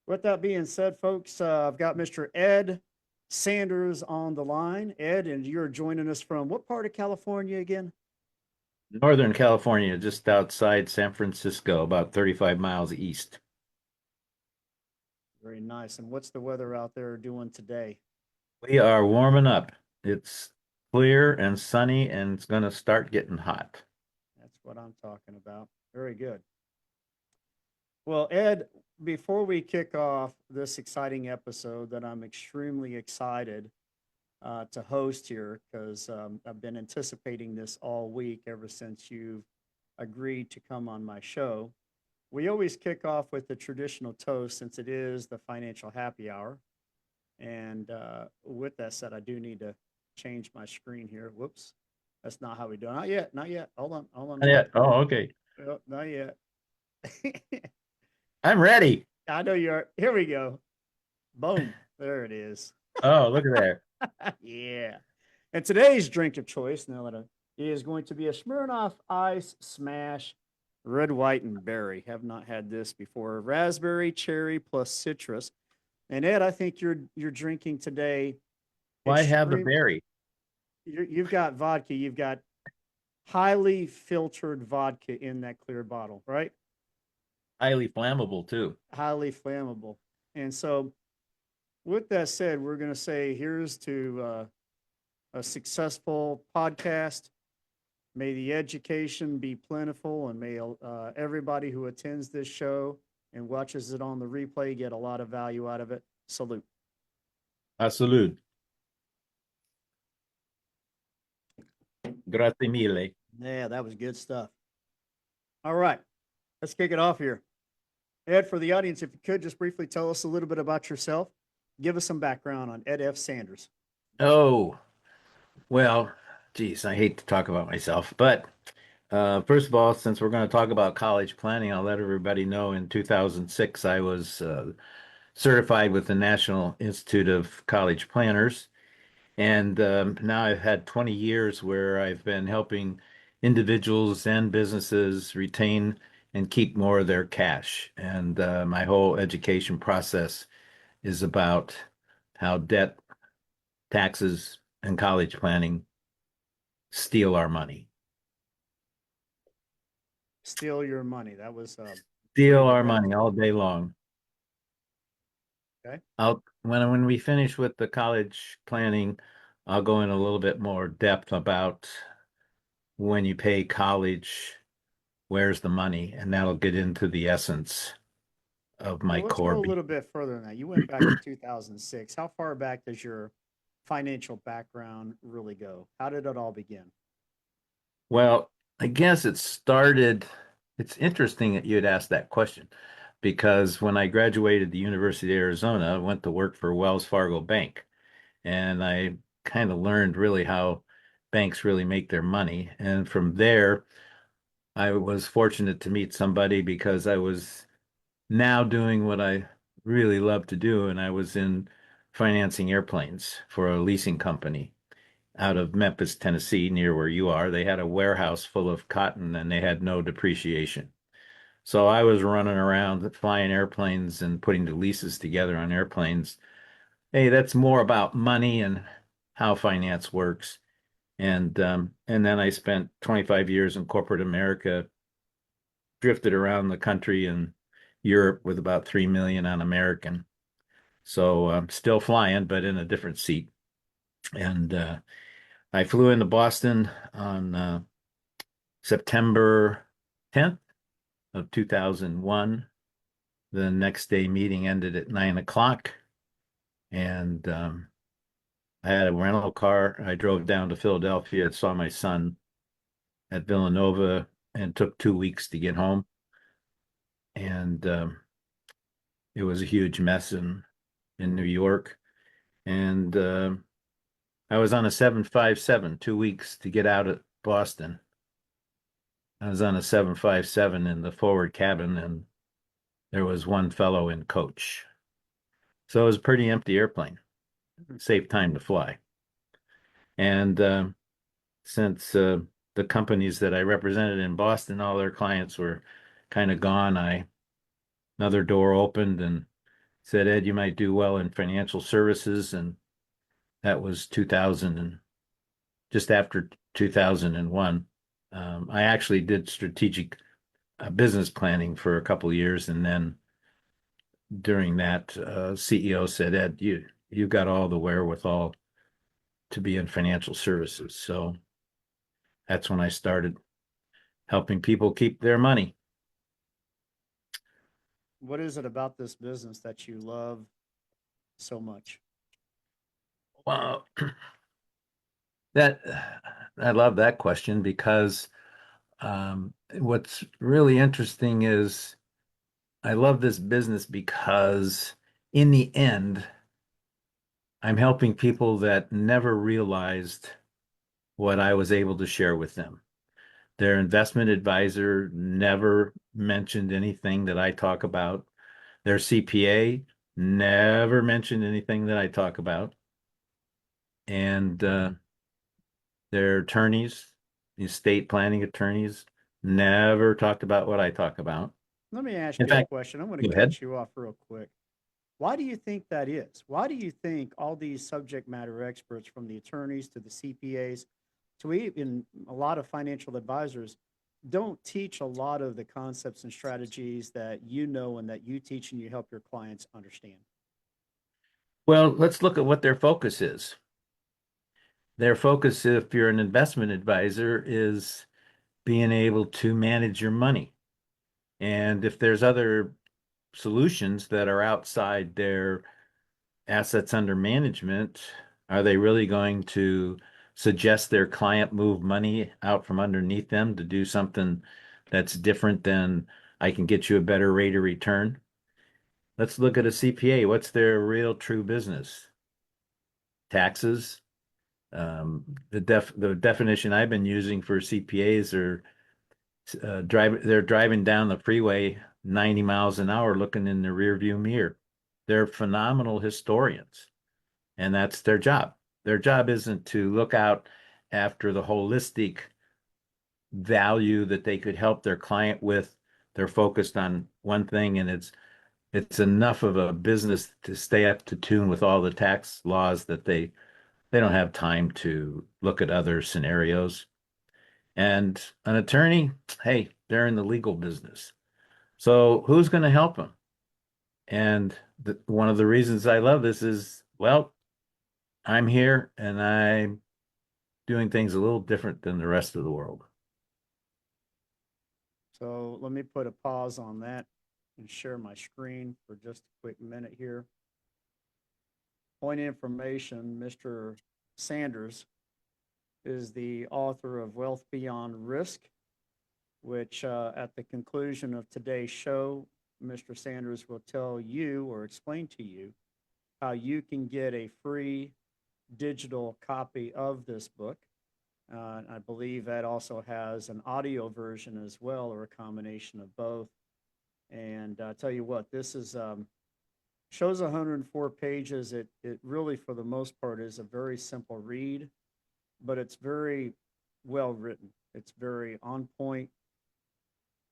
With that being said, folks, I've got Mr. Ed Sanders on the line. Ed, and you're joining us from what part of California again? Northern California, just outside San Francisco, about 35 miles east. Very nice. And what's the weather out there doing today? We are warming up. It's clear and sunny, and it's going to start getting hot. That's what I'm talking about. Very good. Well, Ed, before we kick off this exciting episode that I'm extremely excited to host here, because I've been anticipating this all week ever since you've agreed to come on my show. We always kick off with the traditional toast since it is the financial happy hour. And with that said, I do need to change my screen here. Whoops. That's not how we do it. Not yet. Not yet. Hold on. Hold on a Yeah. minute. Oh, okay. Oh, not yet. I'm ready. I know you are. Here we go. Boom. There it is. Oh, look at there. Yeah. And today's drink of choice, now that is going to be a Smirnoff Ice Smash Red, White, and Berry. Have not had this before. Raspberry, cherry, plus citrus. And Ed, I think you're drinking today Why have the extreme. berry? You've got vodka. You've got highly filtered vodka in that clear bottle, right? Highly flammable too. Highly flammable. And so, with that said, we're going to say here's to a successful podcast. May the education be plentiful, and may everybody who attends this show and watches it on the replay get a lot of value out of it. Salute. A salute. Grazie mille. Yeah, that was good stuff. All right, let's kick it off here. Ed, for the audience, if you could just briefly tell us a little bit about yourself, give us some background on Ed F. Sanders. Oh, well, geez, I hate to talk about myself, but first of all, since we're going to talk about college planning, I'll let everybody know in 2006 I was certified with the National Institute of College Planners. And now I've had 20 years where I've been helping individuals and businesses retain and keep more of their cash. And my whole education process is about how debt, taxes, and college planning steal our money. Steal your money. That was Steal pretty our money graphic. all day long. Okay. I'll when we finish with the college planning, I'll go in a little bit more depth about when you pay college, where's the money? And that'll get into the essence of my Well, let's core. go a little bit further than that. You went back to 2006. How far back does your financial background really go? How did it all begin? Well, I guess it's interesting that you'd ask that question because when I graduated the University of Arizona, I went to work for Wells Fargo Bank and I kind of learned really how banks really make their money. And from there, I was fortunate to meet somebody because I was now doing what I really love to do, and I was in financing airplanes for a leasing company out of Memphis, Tennessee, near where you are. They had a warehouse full of cotton and they had no depreciation. So I was running around flying airplanes and putting the leases together on airplanes. Hey, that's more about money and how finance works. And then I spent 25 years in corporate America, drifted around the country and Europe with about 3 million on American. So I'm still flying, but in a different seat. And I flew into Boston on September 10th of 2001. The next day meeting ended at 9 o'clock. And I had a rental car. I drove down to Philadelphia, saw my son at Villanova, and took 2 weeks to get home. And it was a huge mess in New York. And I was on a 757, 2 weeks to get out of Boston. I was on a 757 in the forward cabin, and there was one fellow in coach. So it was a pretty empty airplane, safe time to fly. And since the companies that I represented in Boston, all their clients were kind of gone, another door opened, and said, Ed, you might do well in financial services. And that was 2000 and just after 2001. I actually did strategic business planning for a couple of years. And then during that, CEO said, Ed, you've got all the wherewithal to be in financial services. So that's when I started helping people keep their money. What is it about this business that you love so much? Well, that I love that question because what's really interesting is I love this business because in the end, I'm helping people that never realized what I was able to share with them. Their investment advisor never mentioned anything that I talk about. Their CPA never mentioned anything that I talk about. And their attorneys, the estate planning attorneys, never talked about what I talk about. Let me ask In you a fact, question. I'm going go to ahead. cut you off real quick. Why do you think that is? Why do you think all these subject matter experts, from the attorneys to the CPAs to even a lot of financial advisors, don't teach a lot of the concepts and strategies that you know and that you teach and you help your clients understand? Well, let's look at what their focus is. Their focus, if you're an investment advisor, is being able to manage your money. And if there's other solutions that are outside their assets under management, are they really going to suggest their client move money out from underneath them to do something that's different than I can get you a better rate of return? Let's look at a CPA. What's their real true business? Taxes. The definition I've been using for CPAs are they're driving down the freeway 90 miles an hour looking in the rearview mirror. They're phenomenal historians, and that's their job. Their job isn't to look out after the holistic value that they could help their client with. They're focused on one thing, and it's enough of a business to stay up to tune with all the tax laws that they don't have time to look at other scenarios. And an attorney, hey, they're in the legal business. So who's going to help them? And one of the reasons I love this is, well, I'm here and I'm doing things a little different than the rest of the world. So let me put a pause on that and share my screen for just a quick minute here. Point of information, Mr. Sanders is the author of Wealth Beyond Risk, which at the conclusion of today's show, Mr. Sanders will tell you or explain to you how you can get a free digital copy of this book. I believe that also has an audio version as well, or a combination of both. And I tell you what, this is shows 104 pages. It really, for the most part, is a very simple read, but it's very well written. It's very on point,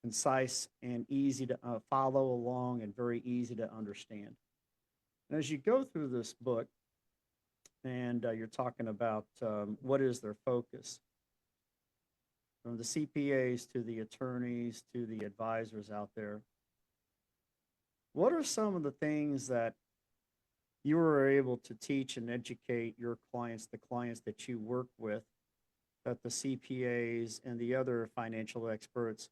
concise, and easy to follow along, and very easy to understand. And as you go through this book, and you're talking about what is their focus, from the CPAs to the attorneys to the advisors out there, what are some of the things that you were able to teach and educate your clients, the clients that you work with, that the CPAs and the other financial experts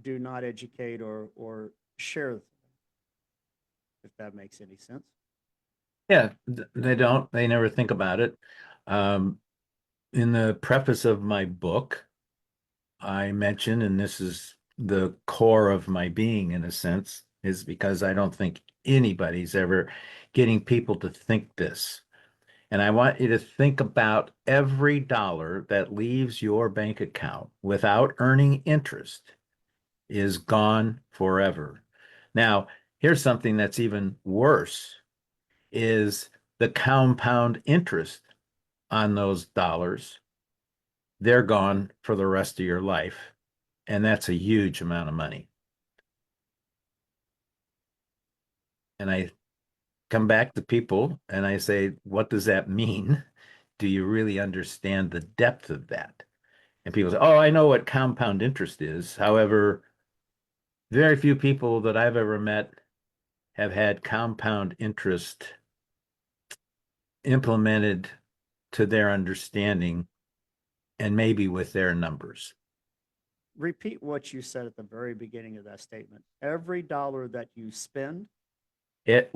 do not educate or share, if that makes any sense? Yeah, they don't. They never think about it. Um, in the preface of my book, I mention, and this is the core of my being in a sense, is because I don't think anybody's ever getting people to think this. And I want you to think about every dollar that leaves your bank account without earning interest is gone forever. Now, here's something that's even worse is the compound interest on those dollars. They're gone for the rest of your life. And that's a huge amount of money. And come back to people and I say, what does that mean? Do you really understand the depth of that? And people say, oh, I know what compound interest is. However, very few people that I've ever met have had compound interest implemented to their understanding and maybe with their numbers. Repeat what you said at the very beginning of that statement. Every dollar that you spend that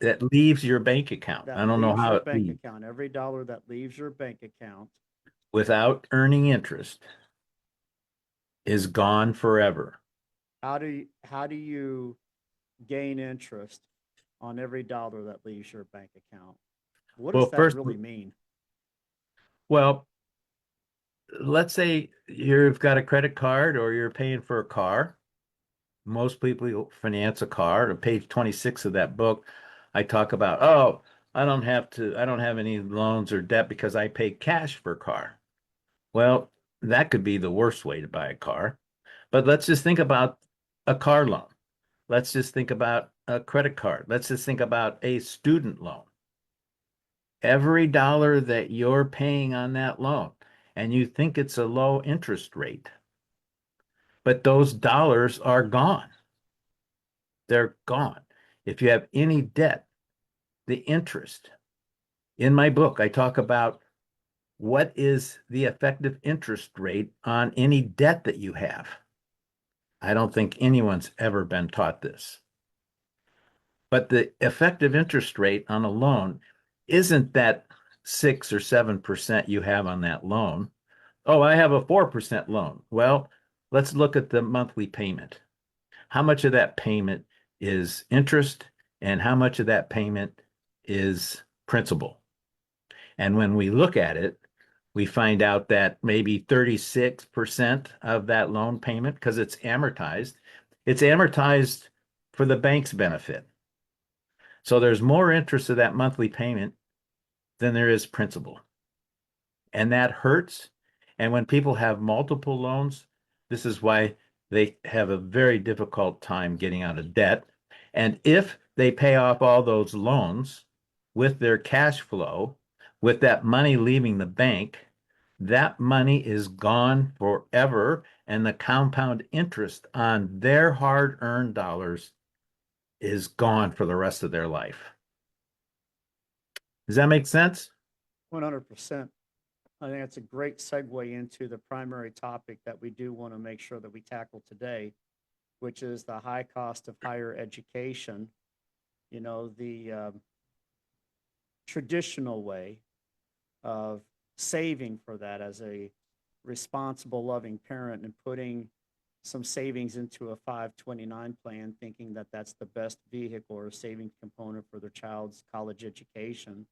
That leaves your bank account. I that don't know leaves how your it bank leaves account, every dollar that leaves your bank account, without earning interest is gone forever. how do you gain interest on every dollar that leaves your bank account? What does Well, that first, really mean? well, let's say you've got a credit card or you're paying for a car. Most people finance a car. On page 26 of that book, I talk about, oh, I don't have any loans or debt because I pay cash for a car. Well, that could be the worst way to buy a car. But let's just think about a car loan. Let's just think about a credit card. Let's just think about a student loan. Every dollar that you're paying on that loan, and you think it's a low interest rate, but those dollars are gone. They're gone. If you have any debt, the interest. In my book, I talk about what is the effective interest rate on any debt that you have. I don't think anyone's ever been taught this. But the effective interest rate on a loan isn't that 6 or 7% you have on that loan. Oh, I have a 4% loan. Well, let's look at the monthly payment. How much of that payment is interest and how much of that payment is principal? And when we look at it, we find out that maybe 36% of that loan payment, because it's amortized for the bank's benefit. So there's more interest of that monthly payment than there is principal. And that hurts. And when people have multiple loans, this is why they have a very difficult time getting out of debt. And if they pay off all those loans with their cash flow, with that money leaving the bank, that money is gone forever. And the compound interest on their hard earned dollars is gone for the rest of their life. Does that make sense? 100%. I think that's a great segue into the primary topic that we do want to make sure that we tackle today, which is the high cost of higher education. The traditional way of saving for that as a responsible, loving parent and putting some savings into a 529 plan, thinking that that's the best vehicle or savings component for their child's college education.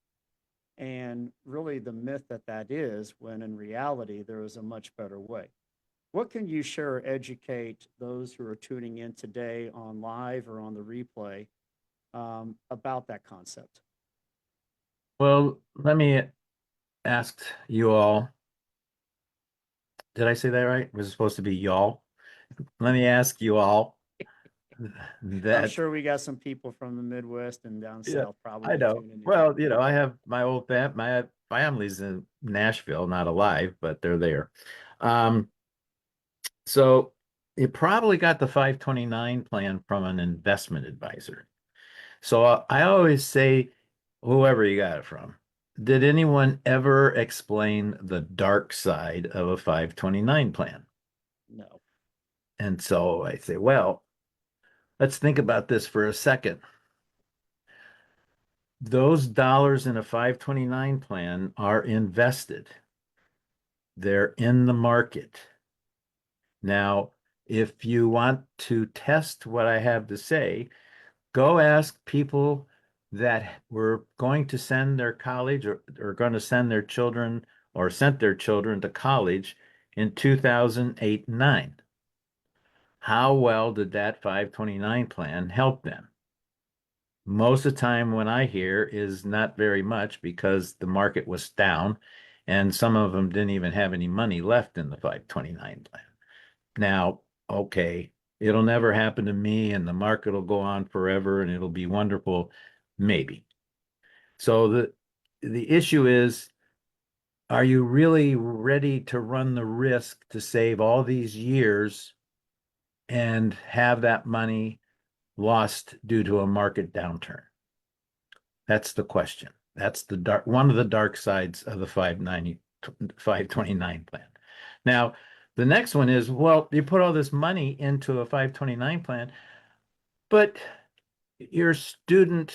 And really, the myth that that is, when in reality, there is a much better way. What can you share or educate those who are tuning in today on live or on the replay about that concept? Well, let me ask you all. Did I say that right? Was it supposed to be y'all? Let me ask you all I'm that. sure we got some people from the Midwest and down Yeah, south I probably know. tuning in. Well, I have my family's in Nashville, not alive, but they're there. Um, so you probably got the 529 plan from an investment advisor. So I always say, whoever you got it from, did anyone ever explain the dark side of a 529 plan? No. And so I say, well, let's think about this for a second. Those dollars in a 529 plan are invested. They're in the market. Now, if you want to test what I have to say, go ask people that were going to send their college or going to send their children or sent their children to college in 2008 and 9. How well did that 529 plan help them? Most of the time when I hear is not very much because the market was down and some of them didn't even have any money left in the 529 plan. Now, okay, it'll never happen to me and the market will go on forever and it'll be wonderful. Maybe. So the issue is, are you really ready to run the risk to save all these years and have that money lost due to a market downturn? That's the question. That's one of the dark sides of the 529 plan. Now, the next one is, well, you put all this money into a 529 plan, but your student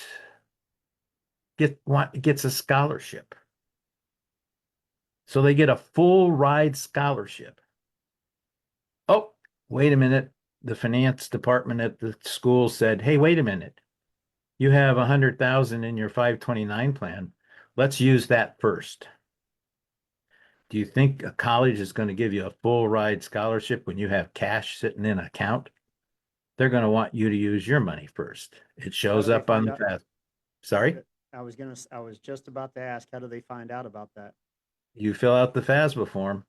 gets a scholarship. So they get a full ride scholarship. Oh, wait a minute. The finance department at the school said, hey, wait a minute. You have 100,000 in your 529 plan. Let's use that first. Do you think a college is going to give you a full ride scholarship when you have cash sitting in an account? They're going to want you to use your money first. It How shows do they up on find the out? FAFSA. Sorry, I was just about to ask, how do they find out about that? you fill out the FAFSA form.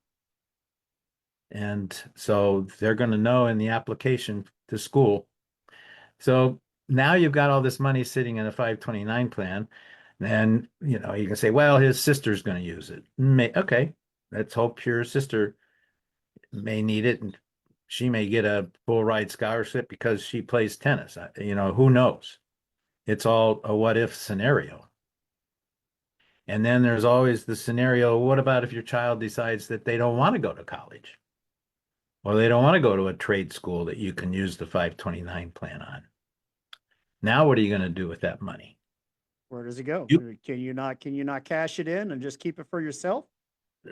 And so they're going to know in the application to school. So now you've got all this money sitting in a 529 plan. And, you can say, well, his sister's going to use it. Okay, let's hope your sister may need it. And she may get a full ride scholarship because she plays tennis. Who knows? It's all a what if scenario. And then there's always the scenario, what about if your child decides that they don't want to go to college? Or they don't want to go to a trade school that you can use the 529 plan on. Now, what are you going to do with that money? Where does it go? You, Can you not cash it in and just keep it for yourself?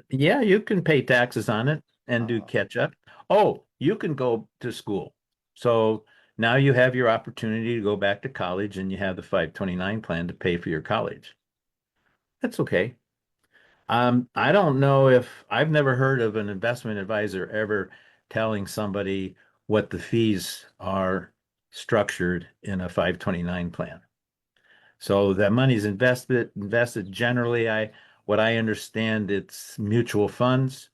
yeah, you can pay taxes on it and do Uh, catch up. Oh, you can go to school. So now you have your opportunity to go back to college and you have the 529 plan to pay for your college. That's okay. I don't know if I've never heard of an investment advisor ever telling somebody what the fees are structured in a 529 plan. So that money's invested generally, what I understand, it's mutual funds.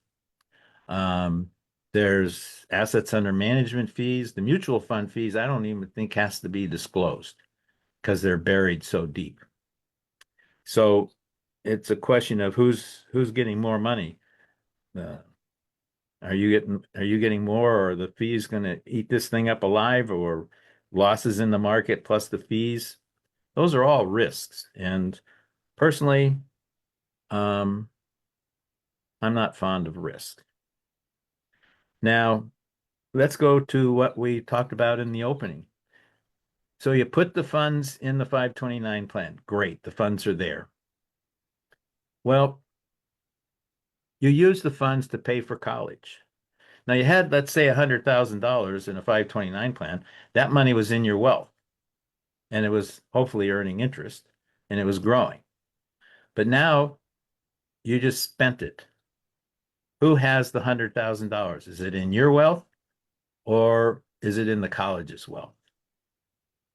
Um, there's assets under management fees. The mutual fund fees, I don't even think has to be disclosed because they're buried so deep. So it's a question of who's getting more money. Uh, are you getting more, or are the fees going to eat this thing up alive, or losses in the market plus the fees? Those are all risks. And personally, um, I'm not fond of risk. Now, let's go to what we talked about in the opening. So you put the funds in the 529 plan. Great, the funds are there. Well, you use the funds to pay for college. Now you had, let's say, $100,000 in a 529 plan. That money was in your wealth and it was hopefully earning interest and it was growing. But now you just spent it. Who has the $100,000? Is it in your wealth or is it in the college's wealth?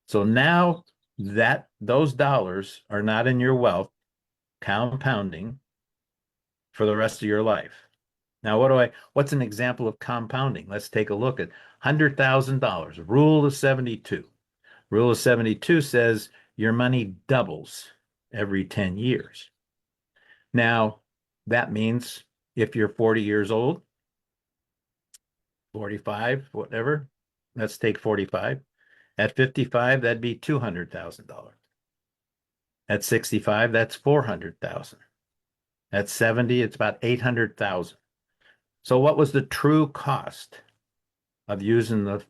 So now that those dollars are not in your wealth, compounding for the rest of your life. Now, what's an example of compounding? Let's take a look at $100,000, rule of 72. Rule of 72 says your money doubles every 10 years. Now, that means if you're 40 years old, 45, whatever, let's take 45. At 55, that'd be $200,000. At 65, that's 400,000. At 70, it's about 800,000. So what was the true cost of using the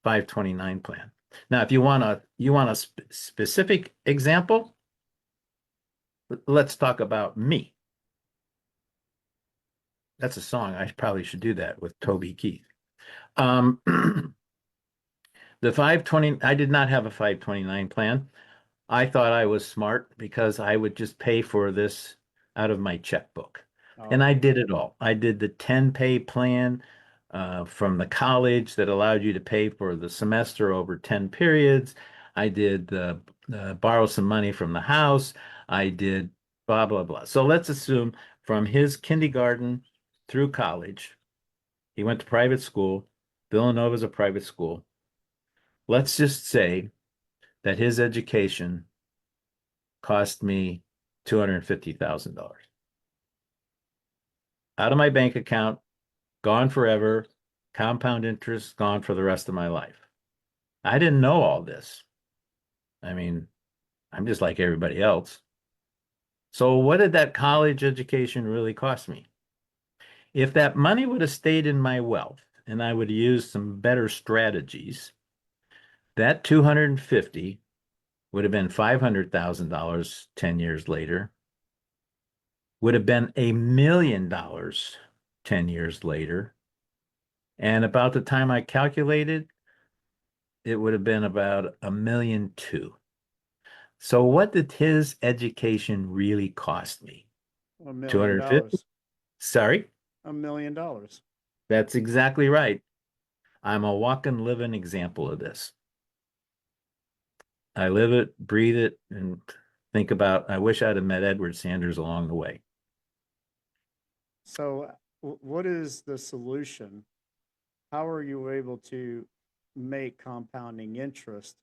529 plan? Now, if you want a specific example, let's talk about me. That's a song. I probably should do that with Toby Keith. The 520, I did not have a 529 plan. I thought I was smart because I would just pay for this out of my checkbook. And I okay. did it all. I did the 10 pay plan from the college that allowed you to pay for the semester over 10 periods. I did borrow some money from the house. I did blah, blah, blah. So let's assume from his kindergarten through college, he went to private school. Villanova is a private school. Let's just say that his education cost me $250,000 out of my bank account, gone forever, compound interest gone for the rest of my life. I didn't know all this. I mean, I'm just like everybody else. So what did that college education really cost me? If that money would have stayed in my wealth and I would have used some better strategies, that 250 would have been $500,000 10 years later, would have been $1 million 10 years later. And about the time I calculated, it would have been about $1,200,000. So what did his education really cost me? $1 million. 250? Sorry, $1 million. that's exactly right. I'm a walking, living example of this. I live it, breathe it, and think about, I wish I'd have met Edward Sanders along the way. So, what is the solution? How are you able to make compounding interest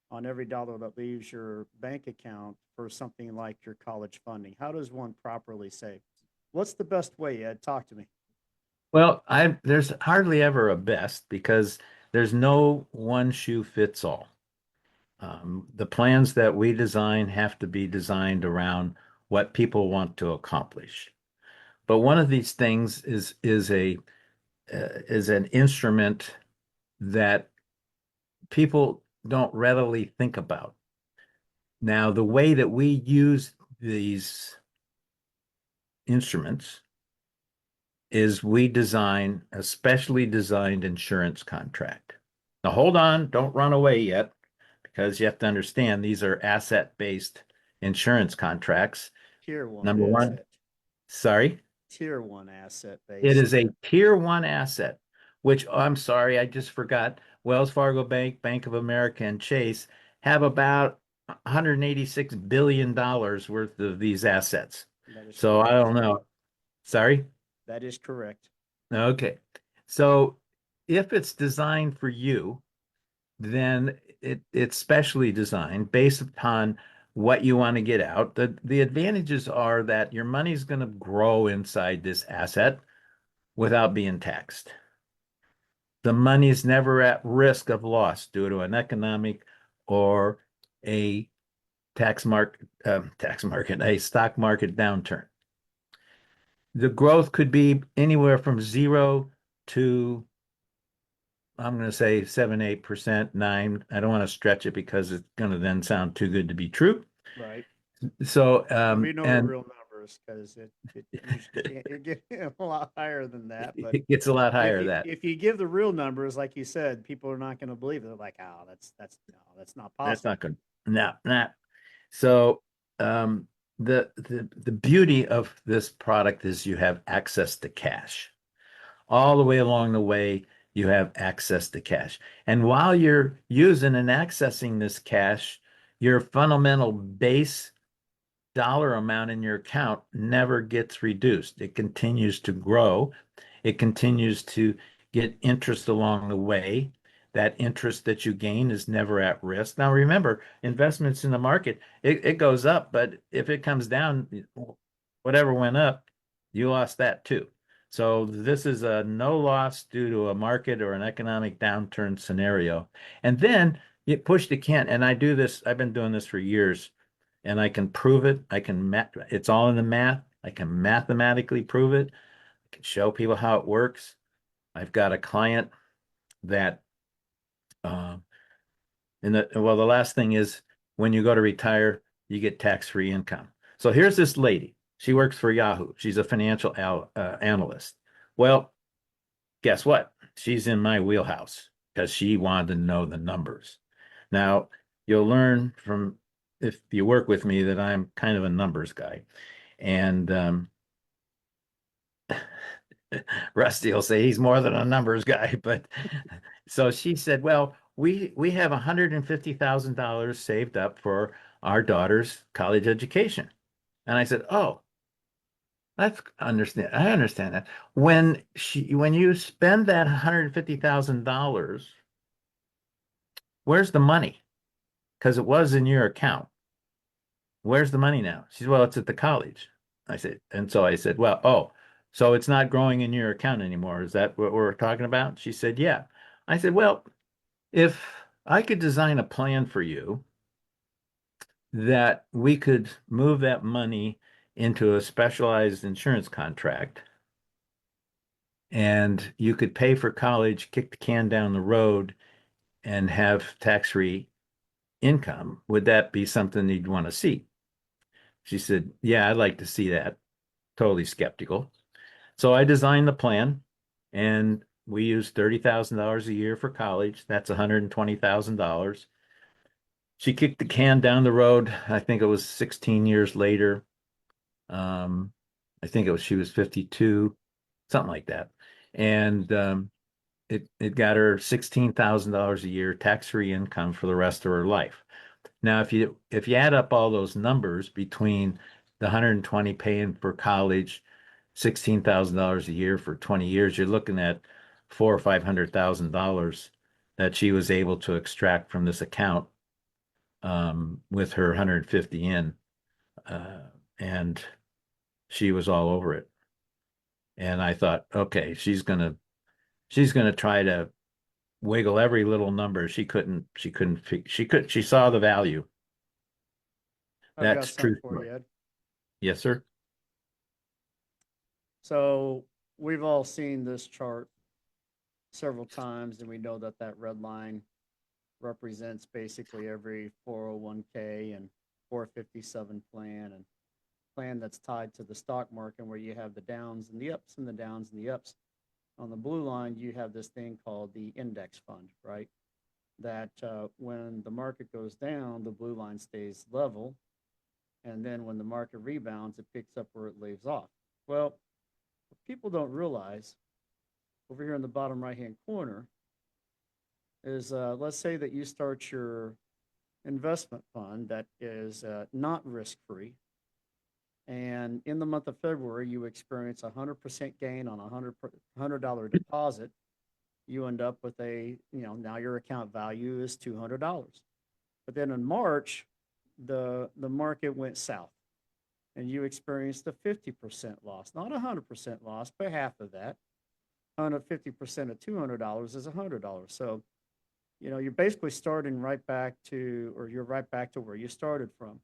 on every dollar that leaves your bank account for something like your college funding? How does one properly save? What's the best way, Ed? Talk to me. Well, there's hardly ever a best because there's no one shoe fits all. The plans that we design have to be designed around what people want to accomplish. But one of these things is an instrument that people don't readily think about. Now, the way that we use these instruments is we design a specially designed insurance contract. Now, hold on, don't run away yet, because you have to understand these are asset-based insurance contracts. Tier one Number one, asset. sorry, Tier one asset it based. is a tier one asset, which I'm sorry, I just forgot. Wells Fargo Bank, Bank of America, and Chase have about $186 billion worth of these assets. That is So I correct. don't know. Sorry? That is correct. Okay. So if it's designed for you, then it's specially designed based upon what you want to get out. The advantages are that your money's going to grow inside this asset without being taxed. The money is never at risk of loss due to an economic or a tax market, a stock market downturn. The growth could be anywhere from 0 to, I'm going to say 7, 8%, 9. I don't want to stretch it because it's going to then sound too good to be true. Right. So, Well, we know the and real numbers because it usually it gets a lot higher than that. But it gets a lot if higher you that. if you give the real numbers, like you said, people are not going to believe it. They're like, oh, that's no, that's not That's possible. not good. No, not. So, the beauty of this product is you have access to cash. All the way along the way, you have access to cash. And while you're using and accessing this cash, your fundamental base dollar amount in your account never gets reduced. It continues to grow. It continues to get interest along the way. That interest that you gain is never at risk. Now, remember, investments in the market, it goes up, but if it comes down, whatever went up, you lost that too. So this is a no loss due to a market or an economic downturn scenario. And then you push to Kent, and I do this, I've been doing this for years, and I can prove it. It's all in the math. I can mathematically prove it. I can show people how it works. I've got a client that, uh, the last thing is when you go to retire, you get tax-free income. So here's this lady. She works for Yahoo. She's a financial analyst. Well, guess what? She's in my wheelhouse because she wanted to know the numbers. Now, you'll learn from if you work with me that I'm kind of a numbers guy. And Rusty will say he's more than a numbers guy. But so she said, well, we have $150,000 saved up for our daughter's college education. And I said, oh, I understand that. When you spend that $150,000, where's the money? Because it was in your account. where's the money now? She said, well, it's at the college. I said, and so I said, well, oh, so it's not growing in your account anymore. Is that what we're talking about? She said, yeah. I said, well, if I could design a plan for you that we could move that money into a specialized insurance contract and you could pay for college, kick the can down the road, and have tax-free income, would that be something you'd want to see? She said, yeah, I'd like to see that. Totally skeptical. So I designed the plan and we used $30,000 a year for college. That's $120,000. She kicked the can down the road. I think it was 16 years later. Um, I think she was 52, something like that. And it got her $16,000 a year tax-free income for the rest of her life. Now, if you add up all those numbers between the 120 paying for college, $16,000 a year for 20 years, you're looking at four or $500,000 that she was able to extract from this account with her 150 in, uh, and she was all over it. And I thought, okay, she's gonna try to wiggle every little number. She saw the value. I've got That's something true for story. you, Ed. Yes, sir. So we've all seen this chart several times, and we know that that red line represents basically every 401k and 457 plan and plan that's tied to the stock market, where you have the downs and the ups and the downs and the ups. On the blue line, you have this thing called the index fund, right? That when the market goes down, the blue line stays level. And then when the market rebounds, it picks up where it leaves off. Well, what people don't realize over here in the bottom right hand corner is let's say that you start your investment fund that is not risk free. And in the month of February, you experience a 100% gain on a $100 deposit. You end up with now your account value is $200. But then in March, the market went south and you experienced a 50% loss, not a 100% loss, but half of that. 150% of $200 is $100. So, you're basically starting right back to, or you're right back to where you started from.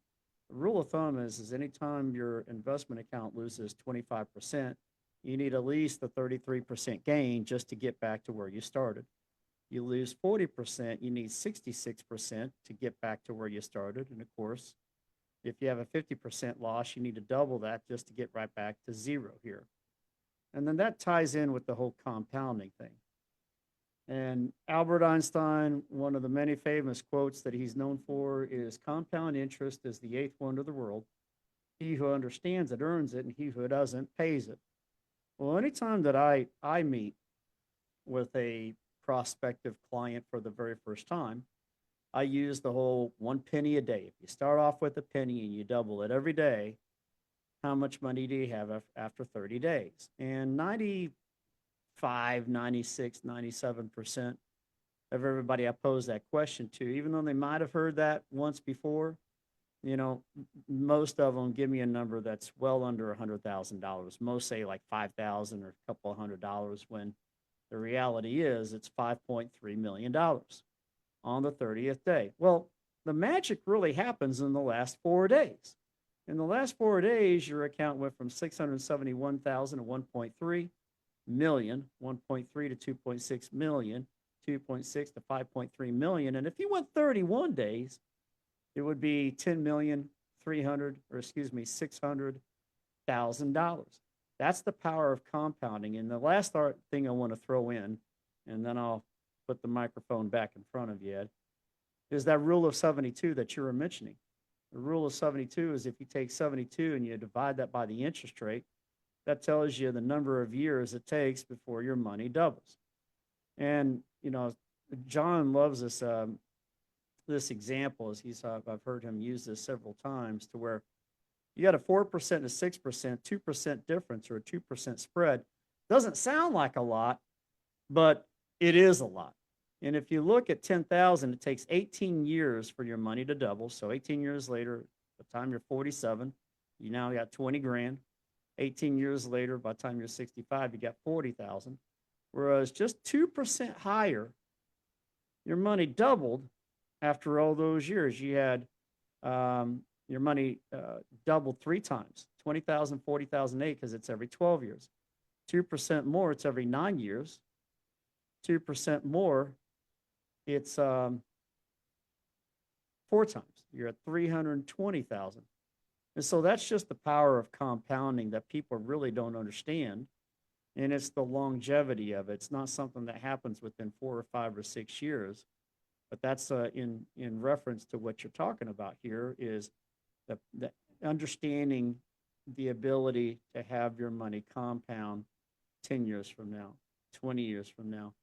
The rule of thumb is anytime your investment account loses 25%, you need at least a 33% gain just to get back to where you started. You lose 40%, you need 66% to get back to where you started. And of course, if you have a 50% loss, you need to double that just to get right back to zero here. And then that ties in with the whole compounding thing. And Albert Einstein, one of the many famous quotes that he's known for is compound interest is the eighth wonder of the world. He who understands it earns it, and he who doesn't pays it. Well, anytime that I meet with a prospective client for the very first time, I use the whole 1 penny a day. If you start off with a penny and you double it every day, how much money do you have after 30 days? And 95, 96, 97% of everybody I pose that question to, even though they might have heard that once before, most of them give me a number that's well under $100,000. Most say like 5,000 or a couple of $100, when the reality is it's $5.3 million on the 30th day. Well, the magic really happens in the last 4 days. In the last 4 days, your account went from 671,000 to 1.3 million, 1.3 to 2.6 million, 2.6 to 5.3 million. And if you went 31 days, it would be 600,000. That's the power of compounding. And the last thing I want to throw in, and then I'll put the microphone back in front of you, Ed, is that rule of 72 that you were mentioning. The rule of 72 is if you take 72 and you divide that by the interest rate, that tells you the number of years it takes before your money doubles. And, John loves this example, as I've heard him use this several times, to where you got a 4% and a 6%, 2% difference, or a 2% spread. Doesn't sound like a lot, but it is a lot. And if you look at 10,000, it takes 18 years for your money to double. So 18 years later, By the time you're 47, you now got 20 grand. 18 years later, by the time you're 65, you got 40,000. Whereas just 2% higher, your money doubled after all those years. You had your money doubled three times, 20,000, 40,000, because it's every 12 years. 2% more, it's every 9 years. 2% more, it's four times. You're at 320,000. And so that's just the power of compounding that people really don't understand. And it's the longevity of it. It's not something that happens within 4 or 5 or 6 years. But that's in reference to what you're talking about here is the understanding the ability to have your money compound 10 years from now, 20 years from now,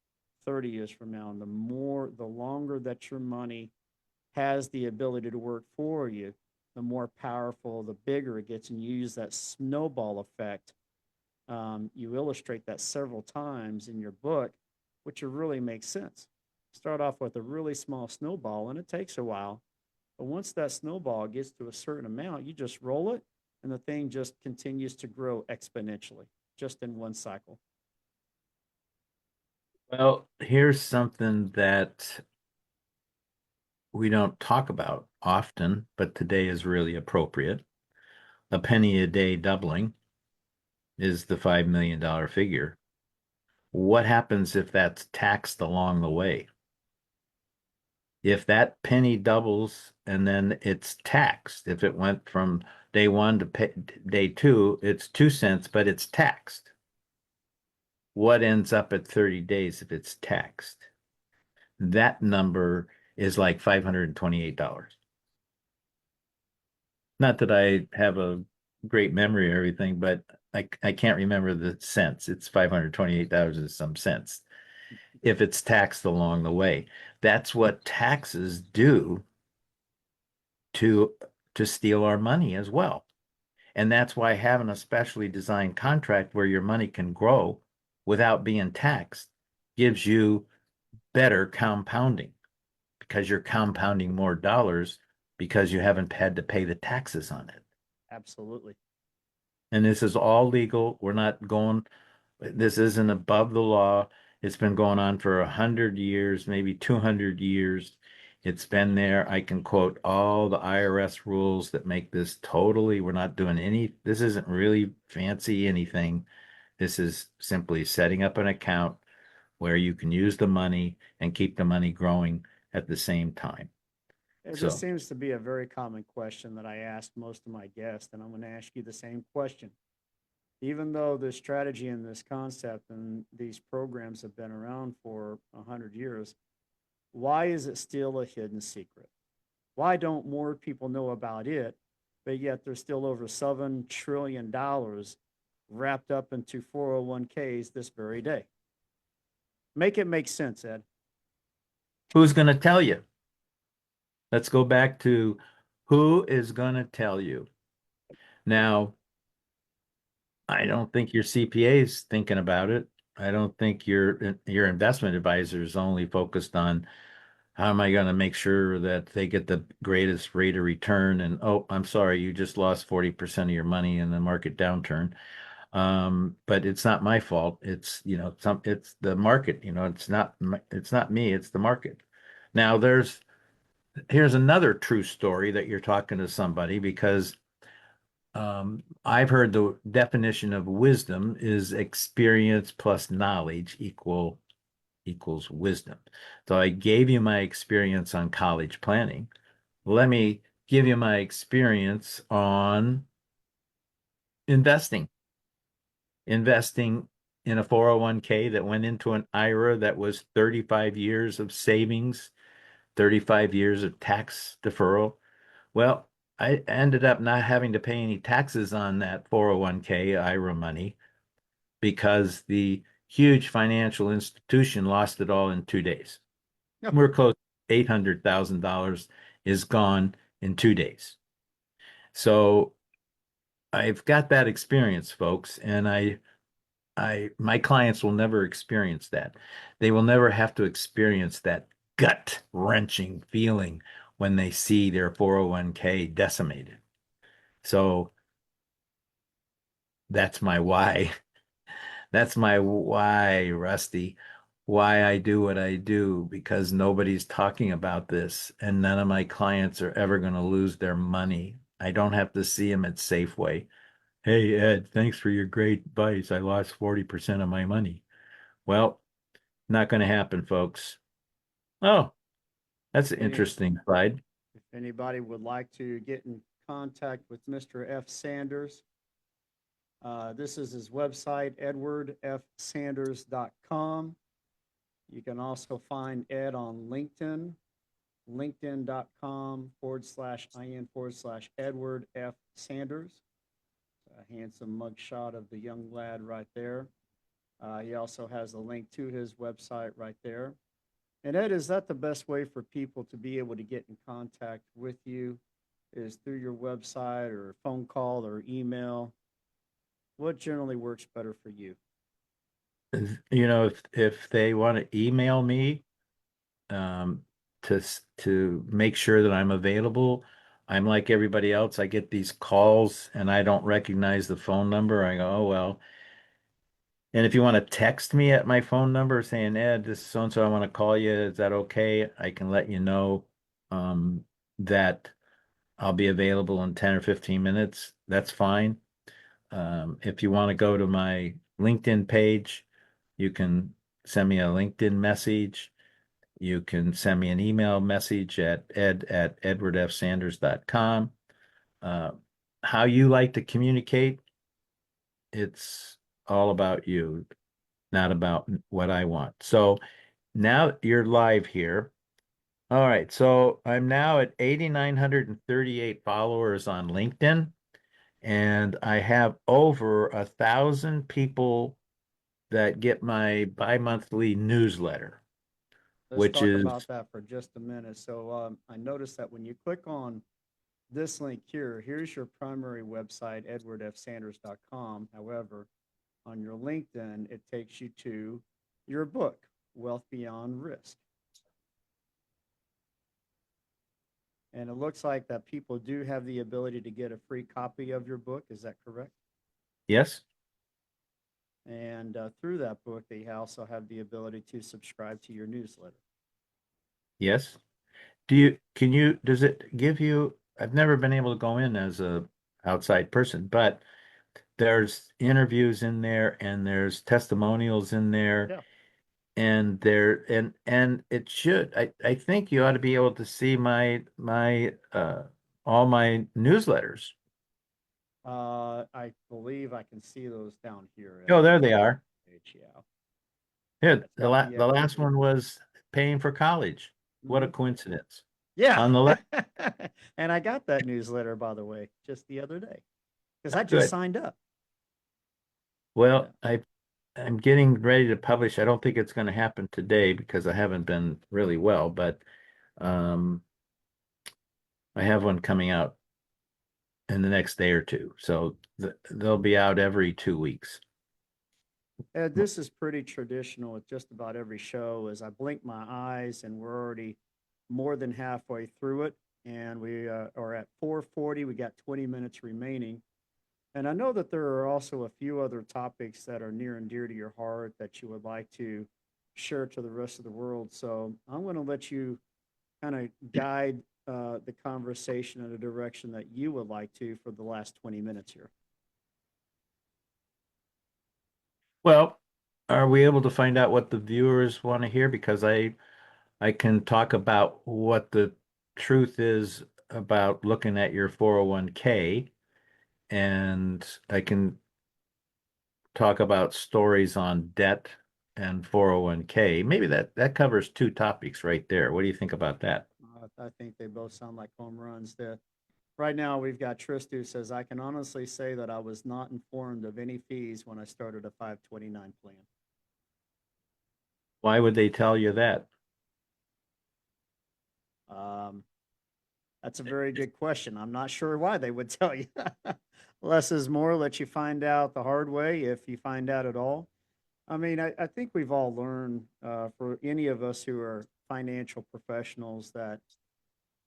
30 years from now. And the longer that your money has the ability to work for you, the more powerful, the bigger it gets. And you use that snowball effect. You illustrate that several times in your book, which really makes sense. Start off with a really small snowball, and it takes a while. But once that snowball gets to a certain amount, you just roll it, and the thing just continues to grow exponentially, just in one cycle. Well, here's something that we don't talk about often, but today is really appropriate. A penny a day doubling is the $5 million figure. What happens if that's taxed along the way? If that penny doubles and then it's taxed, if it went from day one to day two, it's 2 cents, but it's taxed. What ends up at 30 days if it's taxed? That number is like $528. Not that I have a great memory or everything, but I can't remember the cents. It's $528 and some cents if it's taxed along the way. That's what taxes do to steal our money as well. And that's why having a specially designed contract where your money can grow without being taxed gives you better compounding because you're compounding more dollars because you haven't had to pay the taxes on it. Absolutely. And this is all legal. We're not going, this isn't above the law. It's been going on for 100 years, maybe 200 years. It's been there. I can quote all the IRS rules that make this totally, we're not doing this isn't really fancy anything. This is simply setting up an account where you can use the money and keep the money growing at the same time. It So, just seems to be a very common question that I ask most of my guests, and I'm going to ask you the same question. Even though this strategy and this concept and these programs have been around for 100 years, why is it still a hidden secret? Why don't more people know about it, but yet there's still over $7 trillion wrapped up into 401ks this very day? Make it make sense, Ed. who's going to tell you? Let's go back to who is going to tell you. Now, I don't think your CPA is thinking about it. I don't think your investment advisor is only focused on how am I going to make sure that they get the greatest rate of return? And oh, I'm sorry, you just lost 40% of your money in the market downturn. But it's not my fault. It's, it's the market, it's not me, it's the market. Now here's another true story that you're talking to somebody because I've heard the definition of wisdom is experience plus knowledge equals wisdom. So I gave you my experience on college planning. Let me give you my experience on investing. Investing in a 401k that went into an IRA that was 35 years of savings, 35 years of tax deferral. Well, I ended up not having to pay any taxes on that 401k IRA money because the huge financial institution lost it all in 2 days. Yep. We're close to $800,000 is gone in 2 days. So I've got that experience, folks, and my clients will never experience that. They will never have to experience that gut wrenching feeling when they see their 401k decimated. So that's my why. That's my why, Rusty. Why I do what I do, because nobody's talking about this, and none of my clients are ever going to lose their money. I don't have to see them at Safeway. Hey, Ed, thanks for your great advice. I lost 40% of my money. Well, not going to happen, folks. Oh, that's an Any, interesting slide. if anybody would like to get in contact with Mr. F. Sanders, this is his website, edwardfsanders.com. You can also find Ed on LinkedIn, linkedin.com/in/Edward F. Sanders. A handsome mugshot of the young lad right there. He also has a link to his website right there. And Ed, is that the best way for people to be able to get in contact with you? Is through your website or phone call or email? What generally works better for you? If they want to email me, um, to make sure that I'm available. I'm like everybody else. I get these calls and I don't recognize the phone number. I go, oh well. And if you want to text me at my phone number saying, Ed, this is so and so, I want to call you. Is that okay? I can let you know that I'll be available in 10 or 15 minutes. That's fine. If you want to go to my LinkedIn page, you can send me a LinkedIn message. You can send me an email message at ed@edwardfsanders.com. Uh, how you like to communicate, it's all about you, not about what I want. So now you're live here. All right, so I'm now at 8,938 followers on LinkedIn, and I have over 1,000 people that get my bi-monthly newsletter, Let's which talk is about that for just a minute. So I noticed that when you click on this link here, here's your primary website, edwardfsanders.com. However, on your LinkedIn, it takes you to your book, Wealth Beyond Risk. And it looks like that people do have the ability to get a free copy of your book. Is that correct? yes, And through that book, they also have the ability to subscribe to your newsletter. yes. Does it give you, I've never been able to go in as a outside person, but there's interviews in there and there's testimonials in there Yeah. and it should, I think you ought to be able to see all my newsletters. I believe I can see those down here, Ed, Oh, on there the they are. page. Yeah. Here, It's got the the last one was paying for college. What a mhm. coincidence. Yeah. On the left, And I got that newsletter, by the way, just the other day because I just good. signed up. Yeah. Well, I'm getting ready to publish. I don't think it's going to happen today because I haven't been really well, but um, I have one coming out in the next day or two. So they'll be out every 2 weeks. This is pretty traditional with just about every show. As I blink my eyes, and we're already more than halfway through it, and we are at 4:40. We got 20 minutes remaining, and I know that there are also a few other topics that are near and dear to your heart that you would like to share to the rest of the world. So I'm going to let you kind of guide the conversation in a direction that you would like to for the last 20 minutes here. Well, are we able to find out what the viewers want to hear? Because I can talk about what the truth is about looking at your 401k, and I can talk about stories on debt and 401k. Maybe that covers two topics right there. What do you think about that? I think they both sound like home runs. Right now, we've got Trista who says, I can honestly say that I was not informed of any fees when I started a 529 plan. Why would they tell you that? Um, that's a very good question. I'm not sure why they would tell you. Less is more. Let you find out the hard way if you find out at all. I mean, I think we've all learned for any of us who are financial professionals that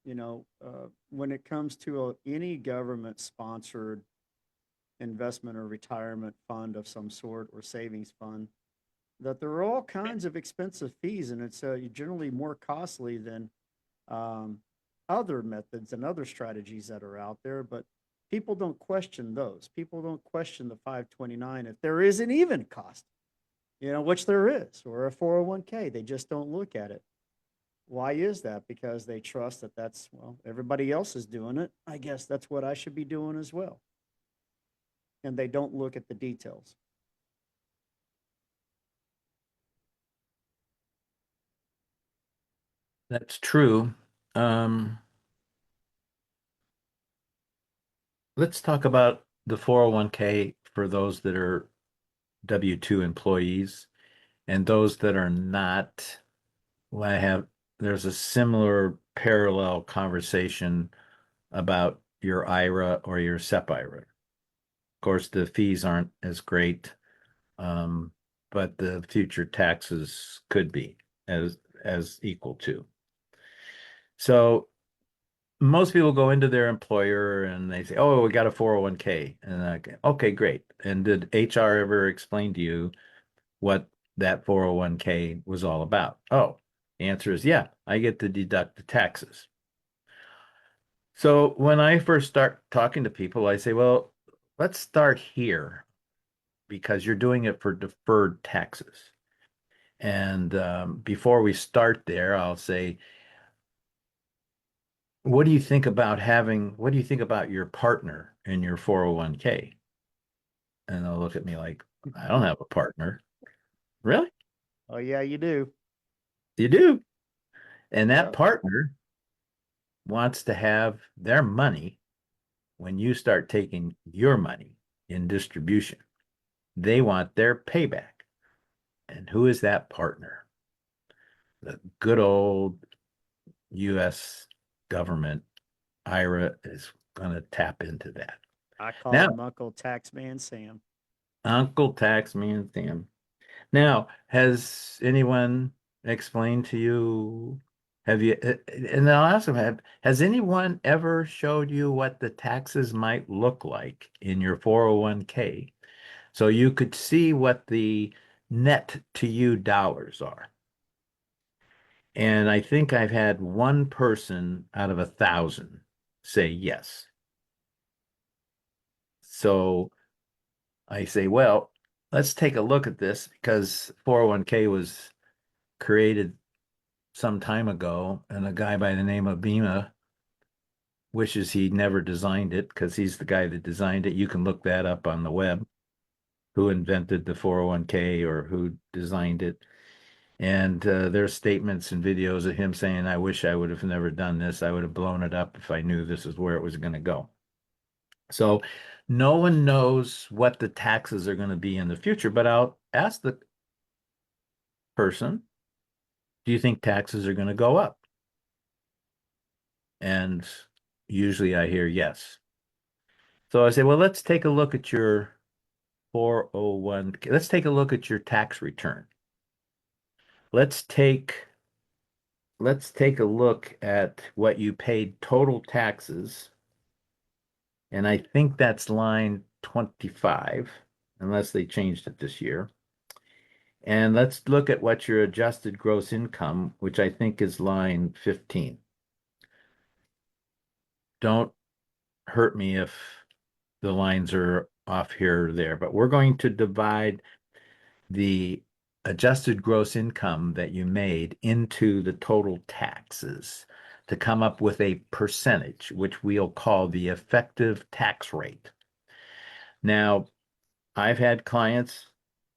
when it comes to any government sponsored investment or retirement fund of some sort or savings fund, that there are all kinds of expensive fees, and it's generally more costly than um, other methods and other strategies that are out there. But people don't question those. People don't question the 529 if there is an even cost, which there is, or a 401k. They just don't look at it. Why is that? Because they trust that well, everybody else is doing it. I guess that's what I should be doing as well. And they don't look at the details. That's true. Um, let's talk about the 401k for those that are W-2 employees and those that are not. Well, there's a similar parallel conversation about your IRA or your SEP IRA. Of course, the fees aren't as great, but the future taxes could be as equal to. So most people go into their employer and they say, "Oh, we got a 401k," and okay, great. And did HR ever explain to you what that 401k was all about? Oh, the answer is yeah, I get to deduct the taxes. So when I first start talking to people, I say, well, let's start here because you're doing it for deferred taxes. And before we start there, I'll say, what do you think about your partner in your 401k? And they'll look at me like, I don't have a partner. Really? Oh, yeah, you do. You do. And that Yeah. partner wants to have their money when you start taking your money in distribution. They want their payback. And who is that partner? The good old US government IRA is going to tap into that. I call Now, him Uncle Taxman Sam. Uncle Taxman Sam. Now, has anyone explained to you? Have you, and I'll ask them, has anyone ever showed you what the taxes might look like in your 401k so you could see what the net to you dollars are? And I think I've had one person out of 1,000 say yes. So I say, well, let's take a look at this because 401k was created some time ago, and a guy by the name of Bima wishes he never designed it because he's the guy that designed it. You can look that up on the web, who invented the 401k or who designed it. And there's statements and videos of him saying, I wish I would have never done this. I would have blown it up if I knew this is where it was going to go. So no one knows what the taxes are going to be in the future, but I'll ask the person, do you think taxes are going to go up? And usually I hear yes. So I say, well, let's take a look at your 401. Let's take a look at your tax return. Let's take let's take a look at what you paid total taxes. And I think that's line 25, unless they changed it this year. And let's look at what your adjusted gross income, which I think is line 15. Don't hurt me if the lines are off here or there, but we're going to divide the adjusted gross income that you made into the total taxes to come up with a percentage, which we'll call the effective tax rate. Now, I've had clients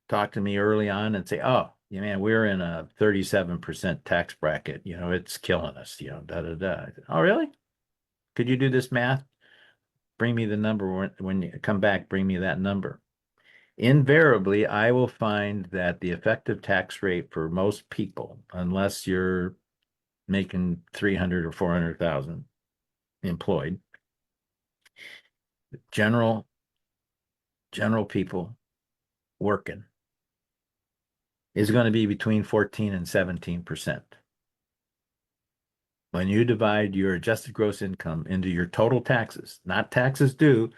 talk to me early on and say, oh, yeah, man, we're in a 37% tax bracket. It's killing us, da da da. I said, oh, really? Could you do this math? Bring me the number when you come back, bring me that number. Invariably, I will find that the effective tax rate for most people, unless you're making 300 or 400,000 employed, general people working is going to be between 14 and 17%. when you divide your adjusted gross income into your total taxes, not taxes due,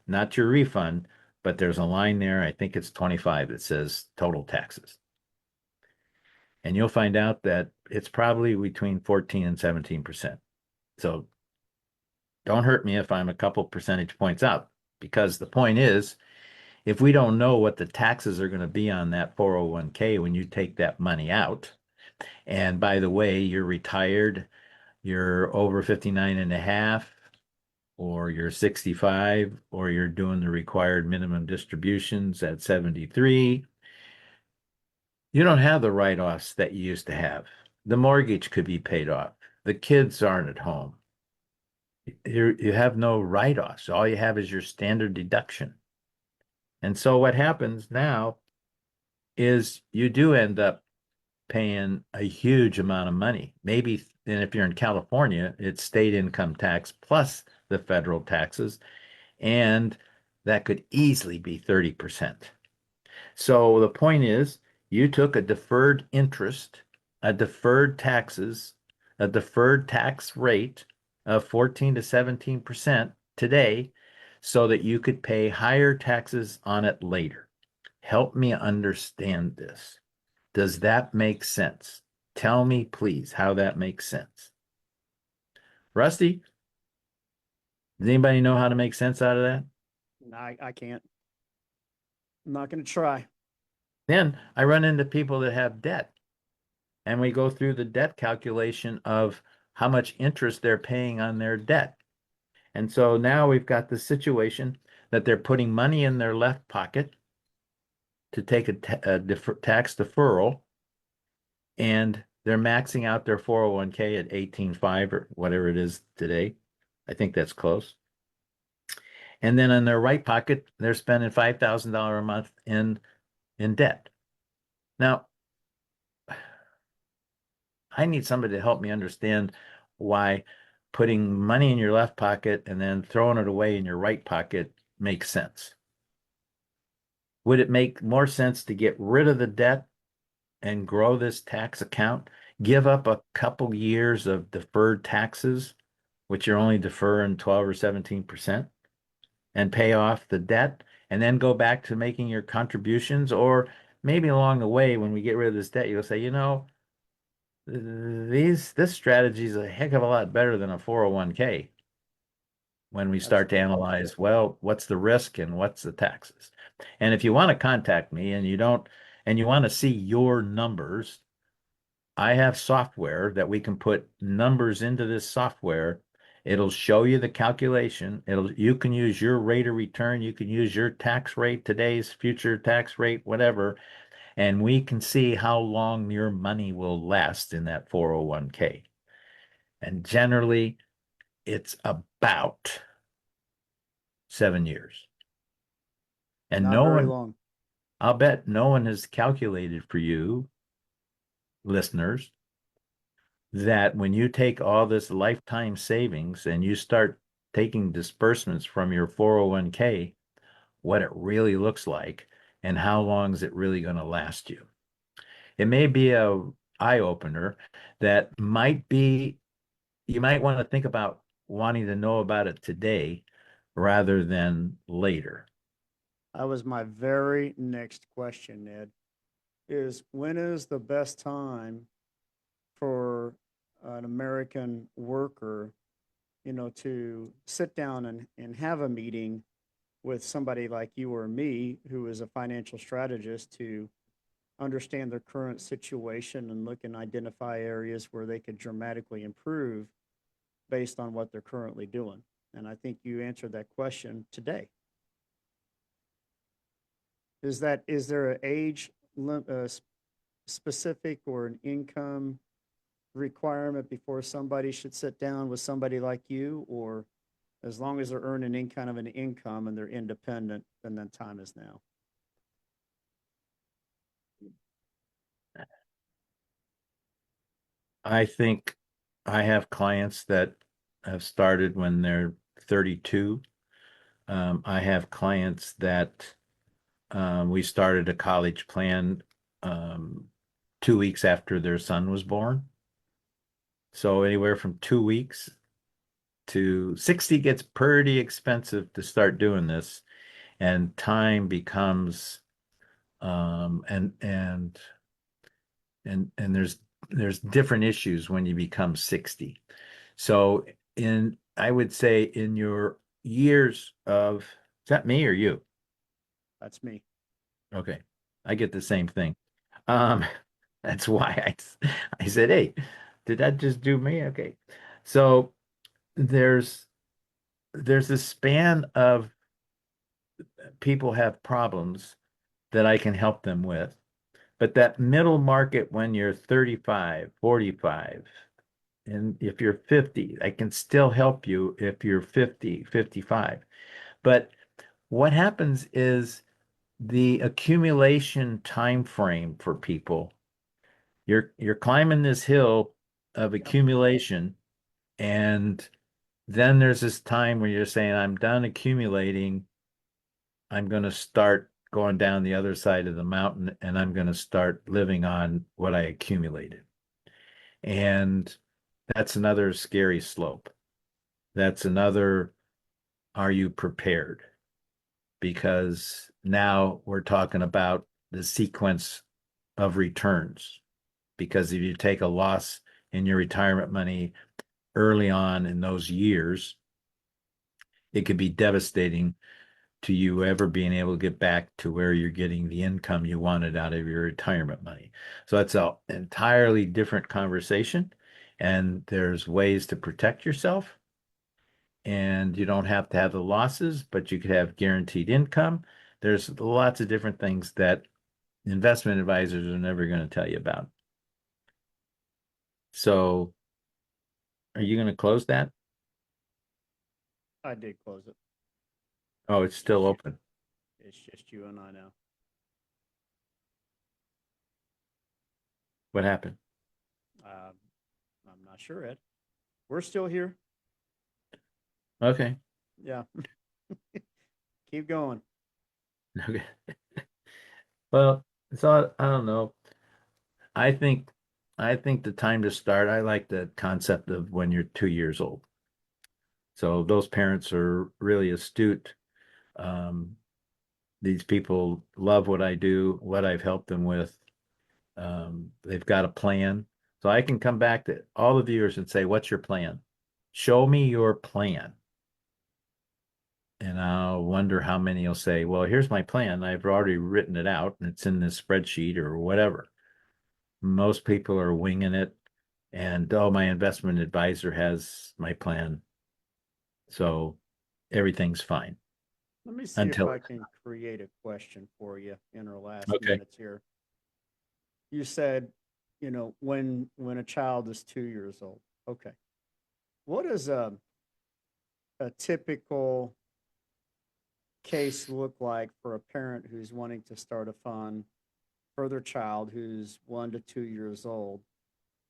not your refund, but there's a line there, I think it's 25, that says total taxes. And you'll find out that it's probably between 14 and 17%. So don't hurt me if I'm a couple percentage points out, because the point is, if we don't know what the taxes are going to be on that 401k when you take that money out, and by the way, you're retired, you're over 59 and a half, or you're 65, or you're doing the required minimum distributions at 73, you don't have the write-offs that you used to have. The mortgage could be paid off. The kids aren't at home. You have no write-offs. All you have is your standard deduction. And so what happens now is you do end up paying a huge amount of money. Maybe, and if you're in California, it's state income tax plus the federal taxes, and that could easily be 30%. So the point is, you took a deferred interest, a deferred taxes, a deferred tax rate of 14 to 17% today so that you could pay higher taxes on it later. Help me understand this. Does that make sense? Tell me, please, how that makes sense. Rusty, does anybody know how to make sense out of that? No, I can't. I'm not going to try. Then I run into people that have debt, and we go through the debt calculation of how much interest they're paying on their debt. And so now we've got the situation that they're putting money in their left pocket to take a tax deferral, and they're maxing out their 401k at 18.5 or whatever it is today. I think that's close. And then in their right pocket, they're spending $5,000 a month in debt. Now, I need somebody to help me understand why putting money in your left pocket and then throwing it away in your right pocket makes sense. Would it make more sense to get rid of the debt and grow this tax account, give up a couple years of deferred taxes, which you're only deferring 12 or 17%, and pay off the debt, and then go back to making your contributions? Or maybe along the way, when we get rid of this debt, you'll say, this strategy is a heck of a lot better than a 401k when we start to analyze, well, what's the risk and what's the taxes? And if you want to contact me and you want to see your numbers, I have software that we can put numbers into this software. It'll show you the calculation. You can use your rate of return. You can use your tax rate, today's future tax rate, whatever, and we can see how long your money will last in that 401k. And generally, it's about 7 years. And Not very long. I'll bet no one has calculated for you, listeners, that when you take all this lifetime savings and you start taking disbursements from your 401k, what it really looks like and how long is it really going to last you. It may be a eye opener that you might want to think about wanting to know about it today rather than later. That was my very next question, Ned, is when is the best time for an American worker, to sit down and have a meeting with somebody like you or me, who is a financial strategist, to understand their current situation and look and identify areas where they could dramatically improve based on what they're currently doing. And I think you answered that question today. Is there an age specific or an income requirement before somebody should sit down with somebody like you, or as long as they're earning any kind of an income and they're independent, then the time is now? I think I have clients that have started when they're 32. I have clients that we started a college plan 2 weeks after their son was born. So anywhere from 2 weeks to 60 gets pretty expensive to start doing this, and time becomes and there's different issues when you become 60. So in I would say in your years of, is that me or you? That's me. Okay. I get the same thing. Um, that's why I said, hey, did that just do me? Okay. So there's there's a span of people have problems that I can help them with. But that middle market when you're 35, 45, and if you're 50, I can still help you if you're 50, 55. But what happens is the accumulation time frame for people. You're climbing this hill of Yep. accumulation, and then there's this time where you're saying, I'm done accumulating. I'm going to start going down the other side of the mountain and I'm going to start living on what I accumulated. And that's another scary slope. That's another, are you prepared? Because now we're talking about the sequence of returns. Because if you take a loss in your retirement money early on in those years, it could be devastating to you ever being able to get back to where you're getting the income you wanted out of your retirement money. So that's an entirely different conversation. And there's ways to protect yourself. And you don't have to have the losses, but you could have guaranteed income. There's lots of different things that investment advisors are never going to tell you about. So are you going to close that? I did close it. Oh, it's It's still just you. open. It's just you and I now. What happened? Um, I'm not sure, Ed. We're still here. Okay. Yeah. Keep going. Okay. Well, so I don't know. I think I think the time to start, I like the concept of when you're 2 years old. So those parents are really astute. Um, these people love what I do, what I've helped them with. They've got a plan. So I can come back to all the viewers and say, what's your plan? Show me your plan. And I'll wonder how many will say, well, here's my plan. I've already written it out and it's in this spreadsheet or whatever. Most people are winging it. And oh, my investment advisor has my plan. So everything's fine Let me see if until I it's can create a question for you in our not. last Okay. minutes here. You said, when a child is 2 years old. Okay. What is a typical case look like for a parent who's wanting to start a fund for their child who's 1 to 2 years old?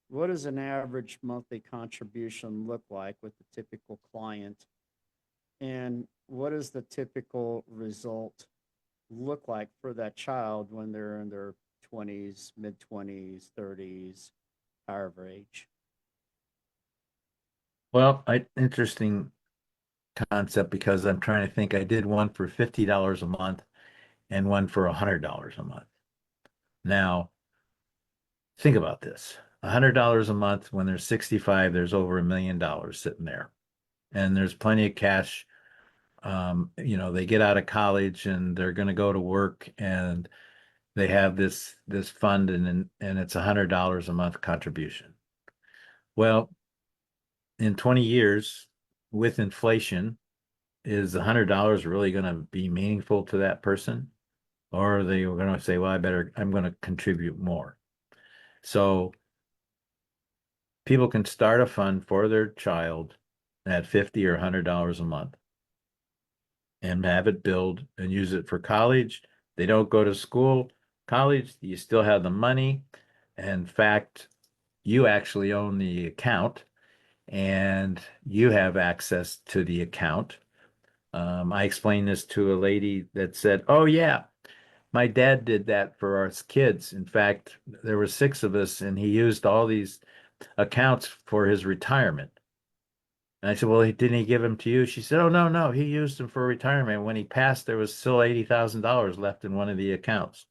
What does an average monthly contribution look like with the typical client? And what does the typical result look like for that child when they're in their 20s, mid 20s, 30s, however age? Well, interesting concept because I'm trying to think. I did one for $50 a month and one for $100 a month. Now, think about this. $100 a month when they're 65, there's over $1 million sitting there. And there's plenty of cash. They get out of college and they're going to go to work and they have this fund and it's $100 a month contribution. Well, in 20 years with inflation, is $100 really going to be meaningful to that person? Or are they going to say, well, I'm going to contribute more. So people can start a fund for their child at 50 or $100 a month and have it build and use it for college. They don't go to school, college, you still have the money. In fact, you actually own the account and you have access to the account. I explained this to a lady that said, oh, yeah, my dad did that for our kids. In fact, there were six of us, and he used all these accounts for his retirement. And I said, well, didn't he give them to you? She said, oh, no, no, he used them for retirement. When he passed, there was still $80,000 left in one of the accounts.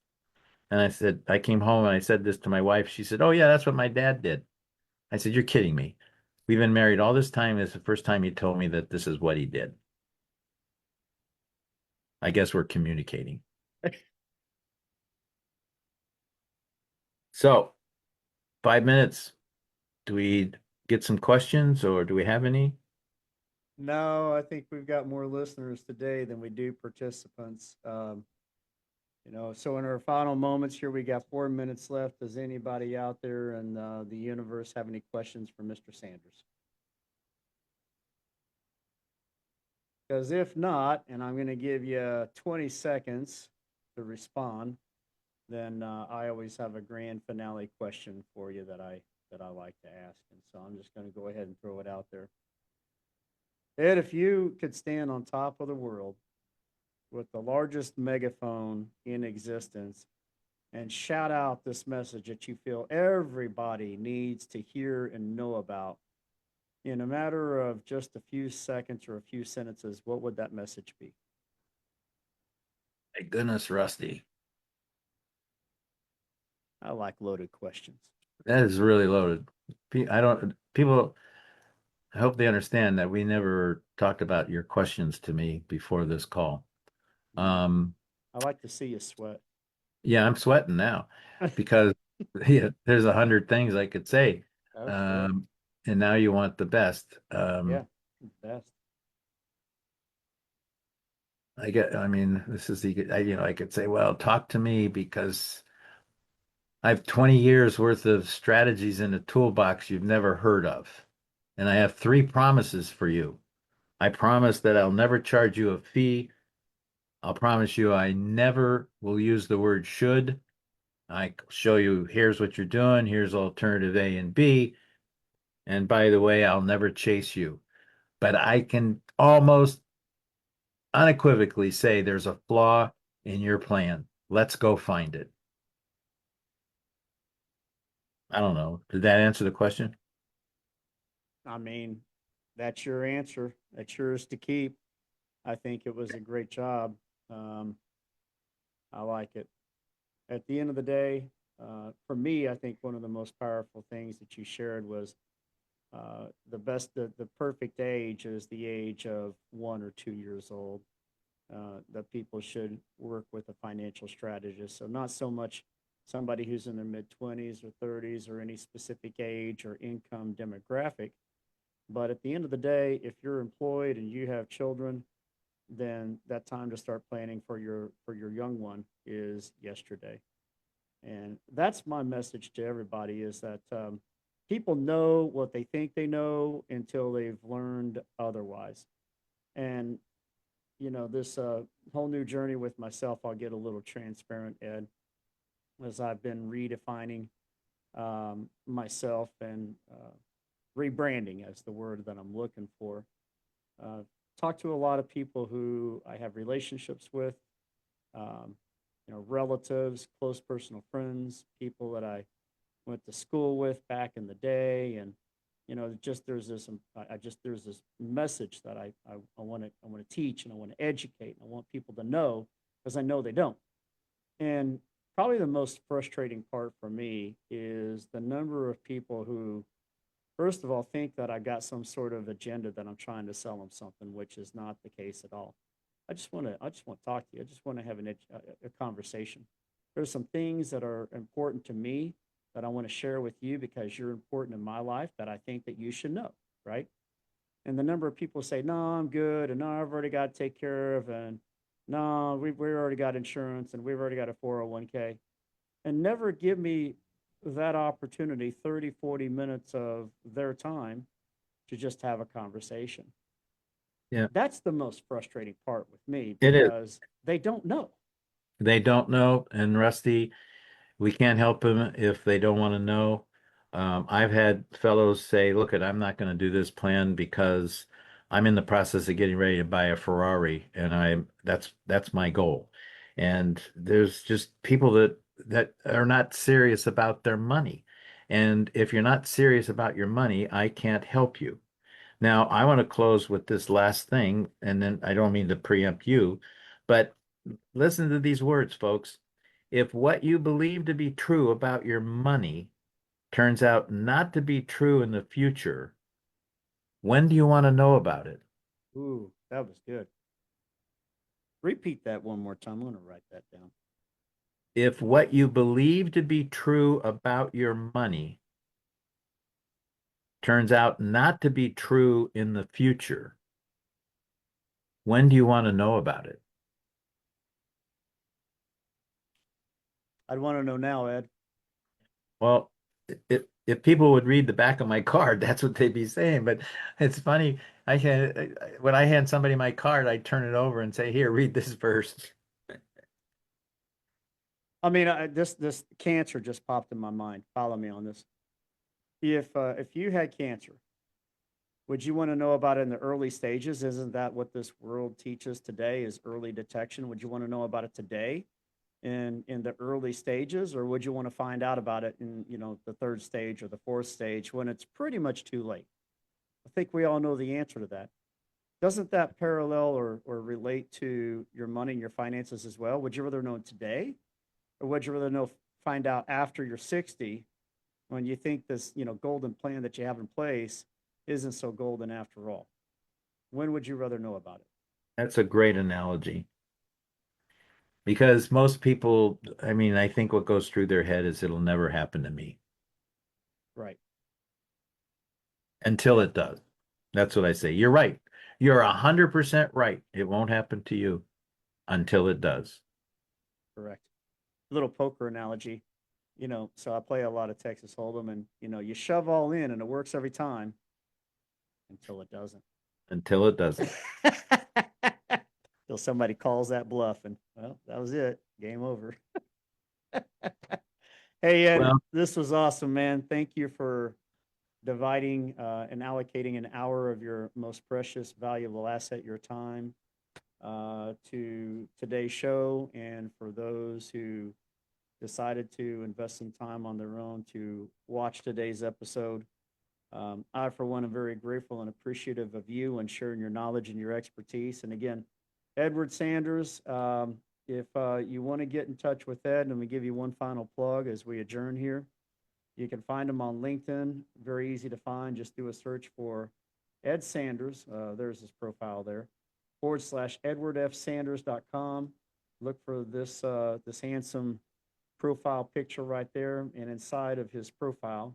And I said, I came home and I said this to my wife. She said, oh, yeah, that's what my dad did. I said, you're kidding me. We've been married all this time. It's the first time he told me that this is what he did. I guess we're communicating. So, 5 minutes. Do we get some questions or do we have any? No, I think we've got more listeners today than we do participants. So in our final moments here, we got 4 minutes left. Does anybody out there in the universe have any questions for Mr. Sanders? Because if not, and I'm going to give you 20 seconds to respond, then I always have a grand finale question for you that I like to ask, and so I'm just going to go ahead and throw it out there. Ed, if you could stand on top of the world with the largest megaphone in existence and shout out this message that you feel everybody needs to hear and know about in a matter of just a few seconds or a few sentences, what would that message be? Thank goodness, Rusty. I like loaded questions. That is really loaded. I don't, people, I hope they understand that we never talked about your questions to me before this call. Um, I like to see you sweat. yeah, I'm sweating now because yeah, there's 100 things I could say. Oh, sure. And now you want the best. Yeah, best. I mean, this is I could say, well, talk to me because I have 20 years worth of strategies in a toolbox you've never heard of. And I have 3 promises for you. I promise that I'll never charge you a fee. I'll promise you I never will use the word should. I show you here's what you're doing, here's alternative A and B. And by the way, I'll never chase you. But I can almost unequivocally say there's a flaw in your plan. Let's go find it. I don't know. Did that answer the question? I mean, that's your answer. That's yours to keep. I think it was a great job. Um, I like it. At the end of the day, for me, I think one of the most powerful things that you shared was the perfect age is the age of 1 or 2 years old. That people should work with a financial strategist. So not so much somebody who's in their mid 20s or 30s or any specific age or income demographic. But at the end of the day, if you're employed and you have children, then that time to start planning for your young one is yesterday. And that's my message to everybody is that people know what they think they know until they've learned otherwise. And this whole new journey with myself, I'll get a little transparent, Ed, as I've been redefining myself and rebranding as the word that I'm looking for. Uh, Talk to a lot of people who I have relationships with, um, relatives, close personal friends, people that I went to school with back in the day, and just there's this message that I want to teach and I want to educate and I want people to know because I know they don't. And probably the most frustrating part for me is the number of people who, first of all, think that I got some sort of agenda that I'm trying to sell them something, which is not the case at all. I just want to talk to you. I just want to have a conversation. There's some things that are important to me that I want to share with you because you're important in my life that I think that you should know, right? And the number of people say, no, I'm good, and no, I've already got to take care of, and no, we already got insurance, and we've already got a 401k, and never give me that opportunity, 30, 40 minutes of their time to just have a conversation. Yeah, That's the most frustrating part with me it is. because they don't know. They don't know. And Rusty, we can't help them if they don't want to know. I've had fellows say, look, I'm not going to do this plan because I'm in the process of getting ready to buy a Ferrari and that's my goal. And there's just people that are not serious about their money. And if you're not serious about your money, I can't help you. Now, I want to close with this last thing, and then I don't mean to preempt you, but listen to these words, folks. If what you believe to be true about your money turns out not to be true in the future, when do you want to know about it? Ooh, that was good. Repeat that one more time. I'm going to write that down. If what you believe to be true about your money turns out not to be true in the future, when do you want to know about it? I'd want to know now, Ed. Well, if people would read the back of my card, that's what they'd be saying. But it's funny. When I hand somebody my card, I turn it over and say, "Here, read this first." I mean, this cancer just popped in my mind. Follow me on this. If you had cancer, would you want to know about it in the early stages? Isn't that what this world teaches today is early detection? Would you want to know about it today in the early stages, or would you want to find out about it in, the third stage or the fourth stage when it's pretty much too late? I think we all know the answer to that. Doesn't that parallel or relate to your money and your finances as well? Would you rather know today, or would you rather find out after you're 60 when you think this, golden plan that you have in place isn't so golden after all? When would you rather know about it? That's a great analogy because most people, I mean, I think what goes through their head is it'll never happen to me Right. until Yeah, it does. That's what I say. You're right. You're 100% right. It won't happen to you until it does. correct. Little poker analogy. So I play a lot of Texas Hold'em, and you shove all in and it works every time until it doesn't. Until it doesn't. Till somebody calls that bluff, and well, that was it. Game over. Hey, Ed, Well, this was awesome, man. Thank you for dividing and allocating an hour of your most precious, valuable asset, your time, to today's show. And for those who decided to invest some time on their own to watch today's episode, I, for one, am very grateful and appreciative of you and sharing your knowledge and your expertise. And again, Edward Sanders, if you want to get in touch with Ed, and we give you one final plug as we adjourn here, you can find him on LinkedIn. Very easy to find. Just do a search for Ed Sanders. There's his profile there, /EdwardFSanders.com. Look for this handsome profile picture right there. And inside of his profile,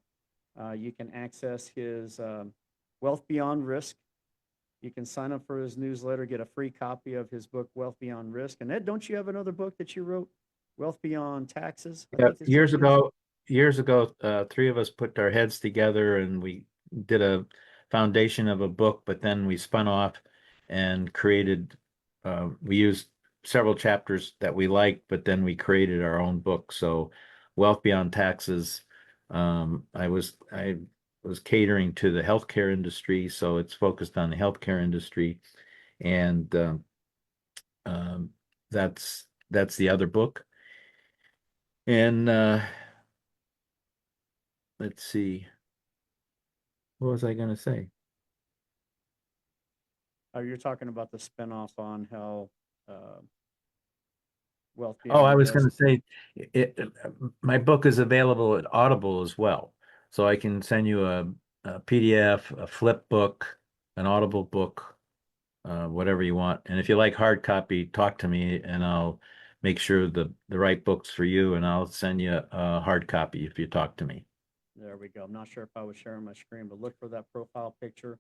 you can access his Wealth Beyond Risk. You can sign up for his newsletter, get a free copy of his book, Wealth Beyond Risk. And Ed, don't you have another book that you wrote, Wealth Beyond Taxes? I yeah, think it's what it is. years ago, three of us put our heads together and we did a foundation of a book, but then we spun off and created, we used several chapters that we liked, but then we created our own book. So Wealth Beyond Taxes, I was catering to the healthcare industry, so it's focused on the healthcare industry. And um, that's the other book. And let's see. What was I going to say? You're talking about the spinoff on how uh, Wealth Oh, I Beyond was going Risk. to say my book is available at Audible as well. So I can send you a PDF, a flip book, an Audible book, whatever you want. And if you like hard copy, talk to me and I'll make sure the right book's for you and I'll send you a hard copy if you talk to me. There we go. I'm not sure if I was sharing my screen, but look for that profile picture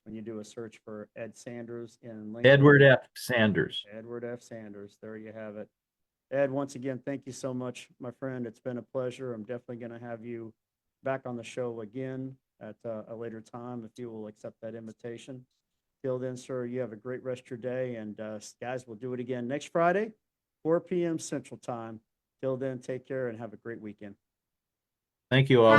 when you do a search for Ed Sanders in Edward LinkedIn. F. Sanders. Edward F. Sanders. There you have it. Ed, once again, thank you so much, my friend. It's been a pleasure. I'm definitely going to have you back on the show again at a later time if you will accept that invitation. Till then, sir, you have a great rest of your day. And guys, we'll do it again next Friday, 4 p.m. Central Time. Till then, take care and have a great weekend. Thank you all.